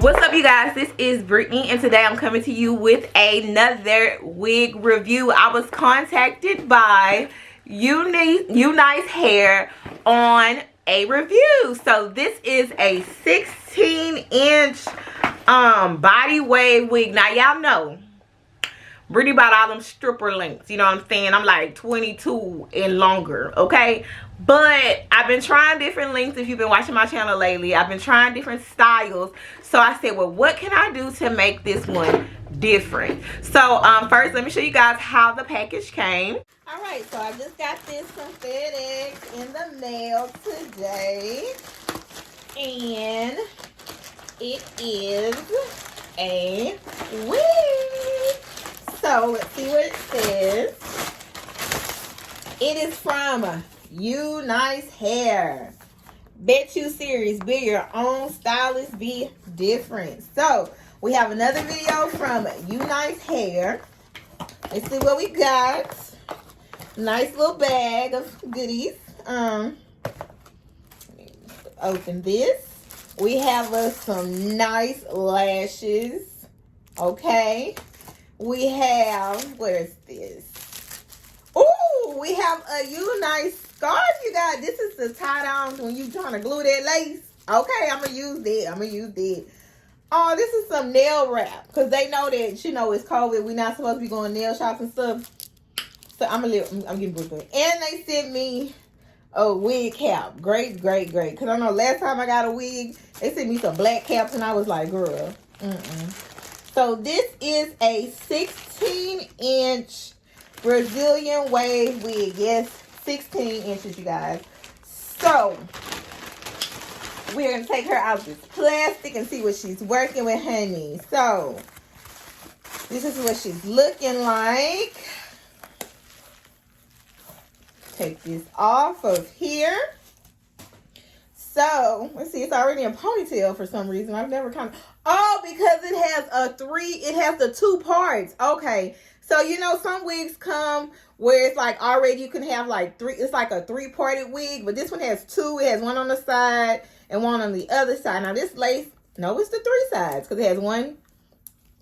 What's up, you guys? This is Brittany, and today I'm coming to you with another wig review. I was contacted by UNice Hair on a review. So this is a 16-inch body wave wig. Now y'all know Brittany bought all them stripper lengths, you know what I'm saying? I'm like 22 and longer, okay? But I've been trying different lengths. If you've been watching my channel lately, I've been trying different styles. So I said, well, what can I do to make this one different? So first, let me show you guys how the package came. All right, so I just got this from FedEx in the mail today. And it is a wig. So let's see what it says. It is from UNice Hair. Bet you serious, be your own stylist, be different. So we have another video from UNice Hair. Let's see what we got. Nice little bag of goodies. Open this. We have some nice lashes. Okay. We have, where's this? Oh, we have a UNice scarf, you guys. This is the tie-downs when you trying to glue that lace. Okay, I'm going to use that. Oh, this is some nail wrap. Because they know that, you know, it's COVID. We're not supposed to be going nail shops and stuff. So I'm getting booked up. And they sent me a wig cap. Great. Because I know last time I got a wig, they sent me some black caps. And I was like, girl, So this is a 16-inch Brazilian wave wig. Yes, 16 inches, you guys. So we're going to take her out of this plastic and see what she's working with, honey. So this is what she's looking like. Take this off of here. So let's see, it's already a ponytail for some reason. I've never oh, because it has the two parts. Okay. So, you know, some wigs come where it's like already you can have like three. It's like a three-parted wig, but this one has two. It has one on the side and one on the other side. Now this lace, no, it's the three sides because it has one.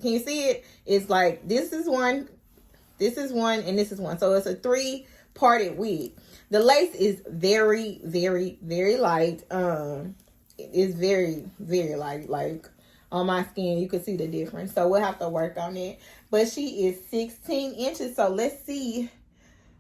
Can you see it? It's like this is one, and this is one. So it's a three-parted wig. The lace is very, very, very light. It's very, very light. Like on my skin, you can see the difference. So we'll have to work on it. But she is 16 inches. So let's see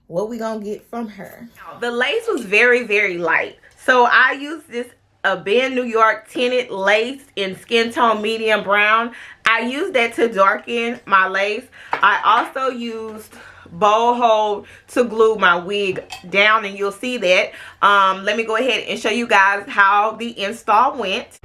what we're going to get from her. The lace was very, very light. So I used this Ben New York tinted lace in skin tone medium brown. I used that to darken my lace. I also used bowl hold to glue my wig down, and you'll see that. Let me go ahead and show you guys how the install went.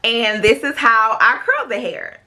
and this is how I curl the hair.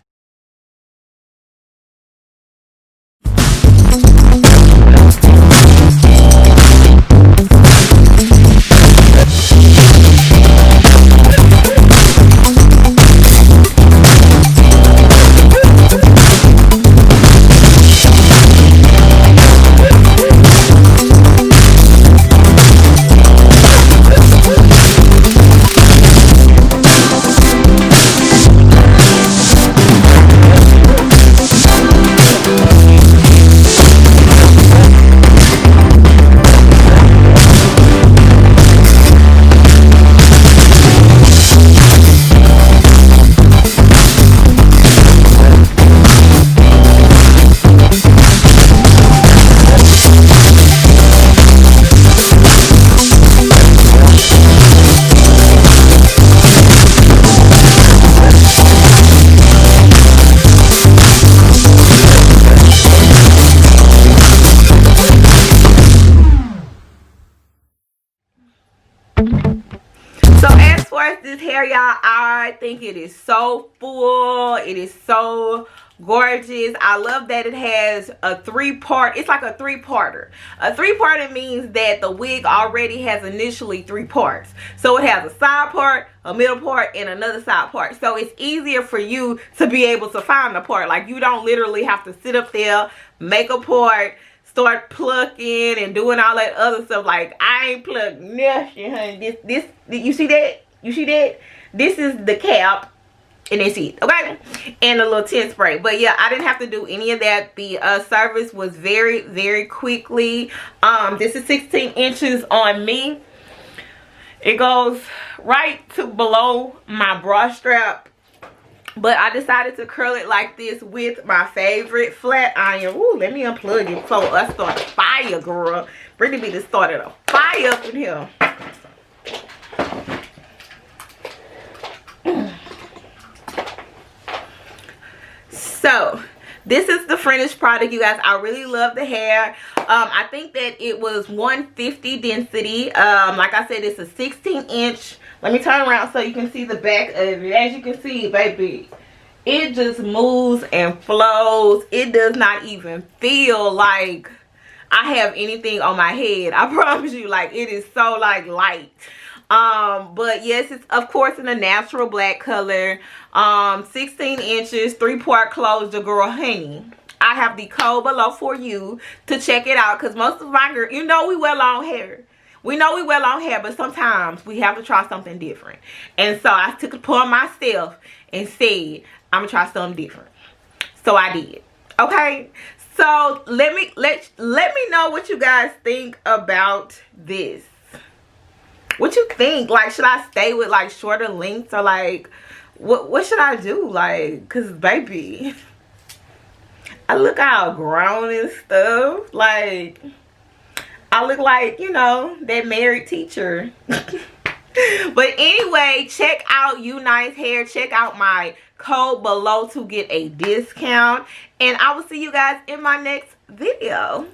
So as far as this hair, y'all, I think it is so full. It is so gorgeous. I love that it has a three-part. It's like a three-parter. A three-parter means that the wig already has initially 3 parts. So it has a side part, a middle part, and another side part. So it's easier for you to be able to find the part. Like, you don't literally have to sit up there, make a part, start plucking and doing all that other stuff. Like, I ain't plucked nothing, honey. This, you see that? You see that? This is the cap, and that's it, okay? And a little tint spray. But yeah, I didn't have to do any of that. The service was very, very quickly. This is 16 inches on me. It goes right to below my bra strap. But I decided to curl it like this with my favorite flat iron. Ooh, let me unplug it before us start a fire, girl. Brittany B just started a fire up in here. So, this is the finished product, you guys. I really love the hair. I think that it was 150 density. Like I said, it's a 16 inch. Let me turn around so you can see the back of it. As you can see, baby, it just moves and flows. It does not even feel like I have anything on my head. I promise you, like, it is so like light. But yes, it's of course in a natural black color. 16 inches, 3-part closure, girl, honey. I have the code below for you to check it out, because most of my girls, you know, we wear long hair. We know we wear long hair, but sometimes we have to try something different. And so I took it upon myself and said, I'm gonna try something different. So I did. Okay. So let me know what you guys think about this. What you think? Like, should I stay with like shorter lengths, or like what should I do? Like, cause baby, I look all grown and stuff. Like, I look like, you know, that married teacher. But anyway, check out UNice hair. Check out my code below to get a discount. And I will see you guys in my next video.